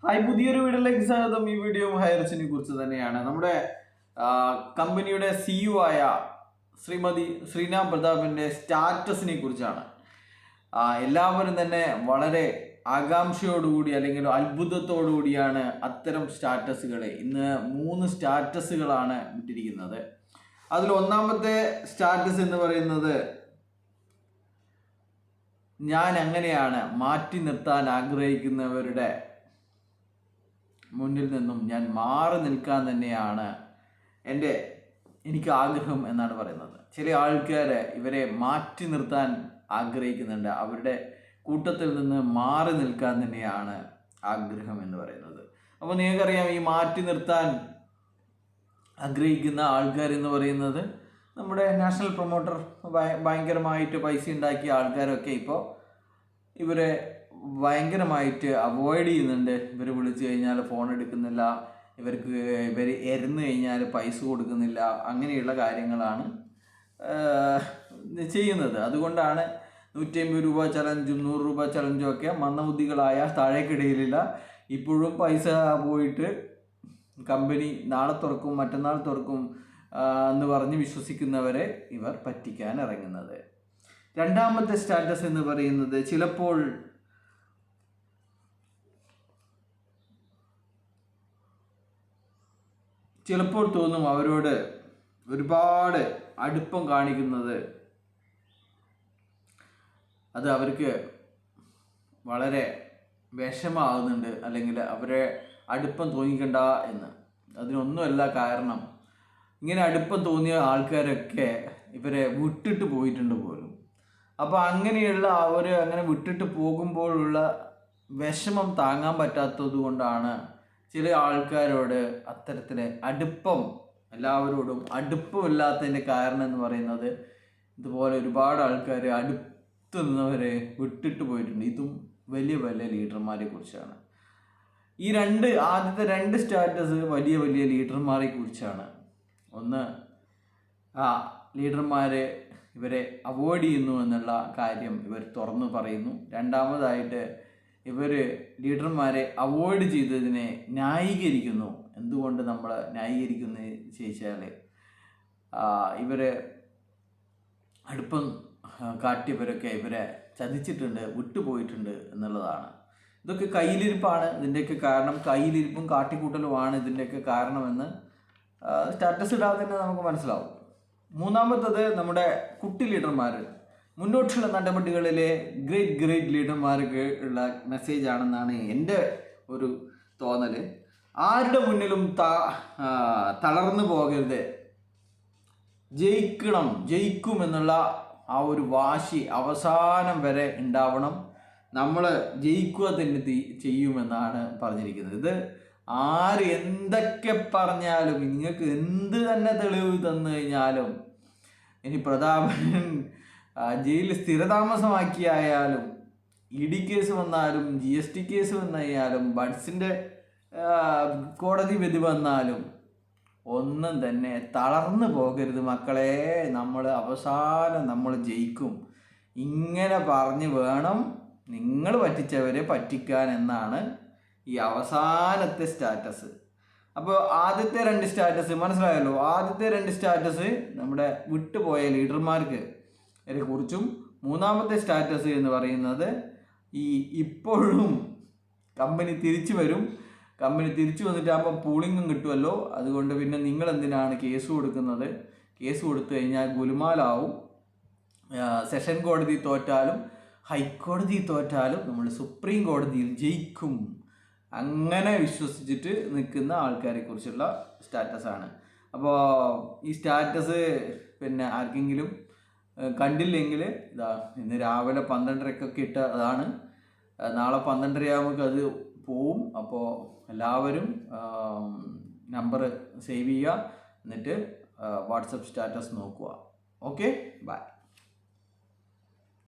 Hi, പുതിയൊരു വീഡിയോയിലേക്ക് സ്വാഗതം. ഈ വീഡിയോ ഹൈറിച്ചിനെ കുറിച്ച് തന്നെയാണ്. നമ്മുടെ കമ്പനിയുടെ CEO ആയ ശ്രീമതി ശ്രീനാം പ്രതാപിന്റെ സ്റ്റാറ്റസിനെ കുറിച്ചാണ്. എല്ലാവരും തന്നെ വളരെ ആകാംക്ഷയോടുകൂടി അല്ലെങ്കിൽ അത്ഭുതത്തോടുകൂടിയാണ് അത്തരം സ്റ്റാറ്റസുകളെ ഇന്ന് 3 സ്റ്റാറ്റസുകളാണ് ഇട്ടിരിക്കുന്നത്. അതിൽ ഒന്നാമത്തെ സ്റ്റാറ്റസ് എന്ന് പറയുന്നത്, ഞാൻ അങ്ങനെയാണ് മാറ്റി നിർത്താൻ ആഗ്രഹിക്കുന്നവരുടെ മുന്നിൽ നിന്നും ഞാൻ മാറി നിൽക്കാൻ തന്നെയാണ് എനിക്ക് ആഗ്രഹം എന്നാണ് പറയുന്നത്. ചില ആൾക്കാർ ഇവരെ മാറ്റി നിർത്താൻ ആഗ്രഹിക്കുന്നുണ്ട്. അവരുടെ കൂട്ടത്തിൽ നിന്ന് മാറി നിൽക്കാൻ തന്നെയാണ് ആഗ്രഹം എന്ന് പറയുന്നത്. അപ്പോൾ നിങ്ങൾക്കറിയാം, ഈ മാറ്റി നിർത്താൻ ആഗ്രഹിക്കുന്ന ആൾക്കാരെന്ന് പറയുന്നത് നമ്മുടെ നാഷണൽ പ്രൊമോട്ടർ ഭയങ്കരമായിട്ട് പൈസ ഉണ്ടാക്കിയ ആൾക്കാരൊക്കെ ഇപ്പോൾ ഇവരെ ഭയങ്കരമായിട്ട് അവോയ്ഡ് ചെയ്യുന്നുണ്ട്. ഇവർ വിളിച്ചു കഴിഞ്ഞാൽ ഫോൺ എടുക്കുന്നില്ല, ഇവർ ഇരുന്ന് കഴിഞ്ഞാൽ പൈസ കൊടുക്കുന്നില്ല, അങ്ങനെയുള്ള കാര്യങ്ങളാണ് ചെയ്യുന്നത്. അതുകൊണ്ടാണ് 150 രൂപ ചലഞ്ചും 100 രൂപ ചലഞ്ചും ഒക്കെ മന്ദബുദ്ധികളായ താഴേക്കിടയിലില്ല ഇപ്പോഴും പൈസ പോയിട്ട് കമ്പനി നാളെ തുറക്കും മറ്റന്നാൾ തുറക്കും എന്ന് പറഞ്ഞ് വിശ്വസിക്കുന്നവരെ ഇവർ പറ്റിക്കാൻ ഇറങ്ങുന്നത്. രണ്ടാമത്തെ സ്റ്റാറ്റസ് എന്ന് പറയുന്നത്, ചിലപ്പോൾ തോന്നും അവരോട് ഒരുപാട് അടുപ്പം കാണിക്കുന്നത് അത് അവർക്ക് വളരെ വിഷമാകുന്നുണ്ട്, അല്ലെങ്കിൽ അവരെ അടുപ്പം തോന്നിക്കണ്ട എന്ന്. അതിനൊന്നുമല്ല കാരണം. ഇങ്ങനെ അടുപ്പം തോന്നിയ ആൾക്കാരൊക്കെ ഇവരെ വിട്ടിട്ട് പോയിട്ടുണ്ട് പോലും. അപ്പോൾ അങ്ങനെയുള്ള അങ്ങനെ വിട്ടിട്ട് പോകുമ്പോഴുള്ള വിഷമം താങ്ങാൻ പറ്റാത്തത് കൊണ്ടാണ് ചില ആൾക്കാരോട് അത്തരത്തിൽ എല്ലാവരോടും അടുപ്പമില്ലാത്തതിൻ്റെ കാരണം എന്ന് പറയുന്നത്, ഇതുപോലെ ഒരുപാട് ആൾക്കാർ അടുത്ത് നിന്നവരെ വിട്ടിട്ട് പോയിട്ടുണ്ട്. ഇതും വലിയ വലിയ ലീഡർമാരെ കുറിച്ചാണ്. ആദ്യത്തെ 2 സ്റ്റാറ്റസ് വലിയ വലിയ ലീഡർമാരെ കുറിച്ചാണ്. ഒന്ന്, ലീഡർമാർ ഇവരെ അവോയ്ഡ് ചെയ്യുന്നു എന്നുള്ള കാര്യം ഇവർ തുറന്നു പറയുന്നു. രണ്ടാമതായിട്ട്, ഇവർ ലീഡർമാരെ അവോയ്ഡ് ചെയ്തതിനെ ന്യായീകരിക്കുന്നു. എന്തുകൊണ്ട് നമ്മൾ ന്യായീകരിക്കുന്നു ചോദിച്ചാൽ, ഇവർ അടുപ്പം കാട്ടിയവരൊക്കെ ഇവരെ ചതിച്ചിട്ടുണ്ട്, വിട്ടുപോയിട്ടുണ്ട് എന്നുള്ളതാണ്. ഇതൊക്കെ കയ്യിലിരിപ്പാണ്. ഇതിൻ്റെയൊക്കെ കാരണം കയ്യിലിരിപ്പും കാട്ടിക്കൂട്ടലുമാണ് ഇതിൻ്റെയൊക്കെ കാരണമെന്ന് സ്റ്റാറ്റസ് ഇടാതെ തന്നെ നമുക്ക് മനസ്സിലാവും. മൂന്നാമത്തത്, നമ്മുടെ കുട്ടി ലീഡർമാർ, മുന്നോട്ടുള്ള നടപടികളിലെ ഗ്രേറ്റ് ലീഡർമാർക്ക് ഉള്ള മെസ്സേജ് ആണെന്നാണ് എൻ്റെ ഒരു തോന്നൽ. ആരുടെ മുന്നിലും തളർന്നു പോകരുത്, ജയിക്കും എന്നുള്ള ആ ഒരു വാശി അവസാനം വരെ ഉണ്ടാവണം. നമ്മൾ ജയിക്കുക തന്നെ ചെയ്യുമെന്നാണ് പറഞ്ഞിരിക്കുന്നത്. ഇത് ആര് എന്തൊക്കെ പറഞ്ഞാലും, നിങ്ങൾക്ക് എന്ത് തന്നെ തെളിവ് തന്നു കഴിഞ്ഞാലും, ഇനി പ്രതാപൻ ജയിലിൽ സ്ഥിരതാമസമാക്കിയായാലും, ED കേസ് വന്നാലും, GST കേസ് വന്നായാലും, ബഡ്സിൻ്റെ കോടതി വിധി വന്നാലും ഒന്നും തന്നെ തളർന്നു പോകരുത് മക്കളെ. അവസാനം നമ്മൾ ജയിക്കും. ഇങ്ങനെ പറഞ്ഞ് വേണം നിങ്ങൾ പറ്റിച്ചവരെ പറ്റിക്കാൻ എന്നാണ് ഈ അവസാനത്തെ സ്റ്റാറ്റസ്. അപ്പോൾ ആദ്യത്തെ 2 സ്റ്റാറ്റസ് മനസ്സിലായല്ലോ. ആദ്യത്തെ 2 സ്റ്റാറ്റസ് നമ്മുടെ വിട്ടുപോയ ലീഡർമാർക്ക് കുറിച്ചും, മൂന്നാമത്തെ സ്റ്റാറ്റസ് എന്ന് പറയുന്നത് ഇപ്പോഴും കമ്പനി തിരിച്ചു വരും, കമ്പനി തിരിച്ചു വന്നിട്ടാകുമ്പോൾ പൂളിങ്ങും കിട്ടുമല്ലോ, അതുകൊണ്ട് പിന്നെ നിങ്ങൾ എന്തിനാണ് കേസ് കൊടുക്കുന്നത്, കേസ് കൊടുത്തു കഴിഞ്ഞാൽ ഗുലുമാലാവും, സെഷൻ കോടതി തോറ്റാലും ഹൈക്കോടതി തോറ്റാലും നമ്മൾ സുപ്രീം കോടതിയിൽ ജയിക്കും, അങ്ങനെ വിശ്വസിച്ചിട്ട് നിൽക്കുന്ന ആൾക്കാരെ കുറിച്ചുള്ള സ്റ്റാറ്റസാണ്. അപ്പോൾ ഈ സ്റ്റാറ്റസ് ആർക്കെങ്കിലും കണ്ടില്ലെങ്കിൽ ഇന്ന് രാവിലെ 12:30 ഇട്ട അതാണ്. നാളെ 12:30 ആകുമ്പോൾ അത് പോവും. അപ്പോൾ എല്ലാവരും നമ്പർ സേവ് ചെയ്യുക, എന്നിട്ട് വാട്സപ്പ് സ്റ്റാറ്റസ് നോക്കുക. Okay, by.